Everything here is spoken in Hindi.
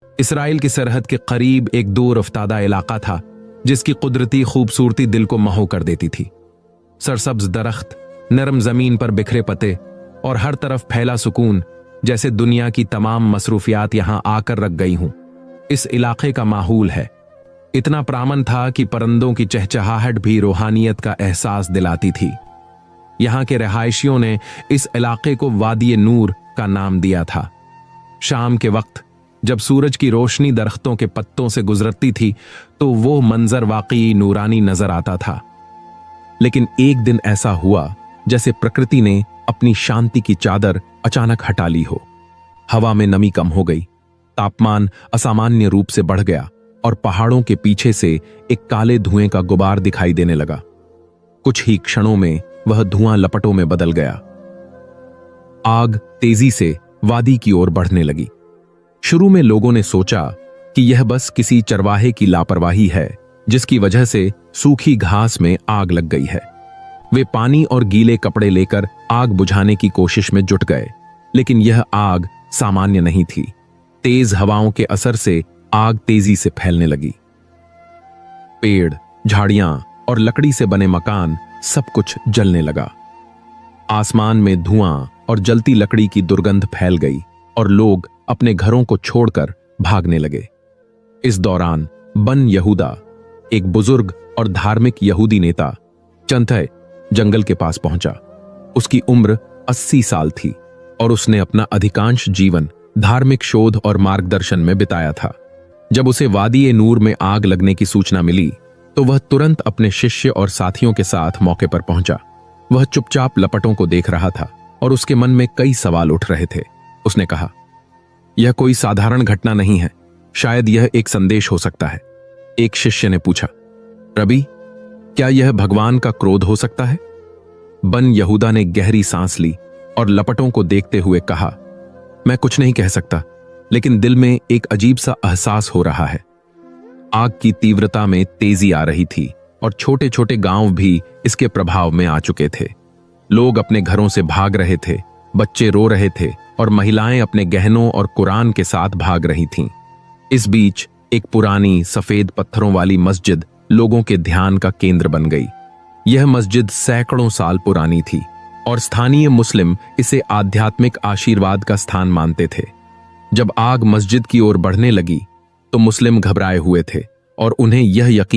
इसराइल की सरहद के करीब एक दूर अफ्तादा इलाका था जिसकी कुदरती खूबसूरती दिल को महो कर देती थी। सरसब्ज दरख्त, नरम जमीन पर बिखरे पत्ते और हर तरफ फैला सुकून, जैसे दुनिया की तमाम मसरूफियात यहां आकर रख गई हूं। इस इलाके का माहौल है इतना प्रामन था कि परिंदों की चहचहाहट भी रूहानियत का एहसास दिलाती थी। यहां के रहायशियों ने इस इलाके को वादी नूर का नाम दिया था। शाम के वक्त जब सूरज की रोशनी दरख्तों के पत्तों से गुजरती थी तो वो मंजर वाकई नूरानी नजर आता था। लेकिन एक दिन ऐसा हुआ जैसे प्रकृति ने अपनी शांति की चादर अचानक हटा ली हो। हवा में नमी कम हो गई, तापमान असामान्य रूप से बढ़ गया और पहाड़ों के पीछे से एक काले धुएं का गुबार दिखाई देने लगा। कुछ ही क्षणों में वह धुआं लपटों में बदल गया। आग तेजी से वादी की ओर बढ़ने लगी। शुरू में लोगों ने सोचा कि यह बस किसी चरवाहे की लापरवाही है जिसकी वजह से सूखी घास में आग लग गई है। वे पानी और गीले कपड़े लेकर आग बुझाने की कोशिश में जुट गए, लेकिन यह आग सामान्य नहीं थी। तेज हवाओं के असर से आग तेजी से फैलने लगी। पेड़, झाड़ियां और लकड़ी से बने मकान सब कुछ जलने लगा। आसमान में धुआं और जलती लकड़ी की दुर्गंध फैल गई और लोग अपने घरों को छोड़कर भागने लगे। इस दौरान बन यहूदा, एक बुजुर्ग और धार्मिक यहूदी नेता, चंतय जंगल के पास पहुंचा। उसकी उम्र 80 साल थी और उसने अपना अधिकांश जीवन धार्मिक शोध और मार्गदर्शन में बिताया था। जब उसे वादी नूर में आग लगने की सूचना मिली तो वह तुरंत अपने शिष्य और साथियों के साथ मौके पर पहुंचा। वह चुपचाप लपटों को देख रहा था और उसके मन में कई सवाल उठ रहे थे। उसने कहा, यह कोई साधारण घटना नहीं है, शायद यह एक संदेश हो सकता है। एक शिष्य ने पूछा, रबी, क्या यह भगवान का क्रोध हो सकता है? बन यहूदा ने गहरी सांस ली और लपटों को देखते हुए कहा, मैं कुछ नहीं कह सकता, लेकिन दिल में एक अजीब सा एहसास हो रहा है। आग की तीव्रता में तेजी आ रही थी और छोटे छोटे गांव भी इसके प्रभाव में आ चुके थे। लोग अपने घरों से भाग रहे थे, बच्चे रो रहे थे और महिलाएं अपने गहनों और कुरान के साथ भाग रही थीं। इस बीच एक पुरानी सफेद पत्थरों वाली मस्जिद लोगों के ध्यान का केंद्र बन गई। यह मस्जिद सैकड़ों साल पुरानी थी और स्थानीय मुस्लिम इसे आध्यात्मिक आशीर्वाद का स्थान मानते थे। जब आग मस्जिद की ओर बढ़ने लगी तो मुस्लिम घबराए हुए थे और उन्हें यह यकीन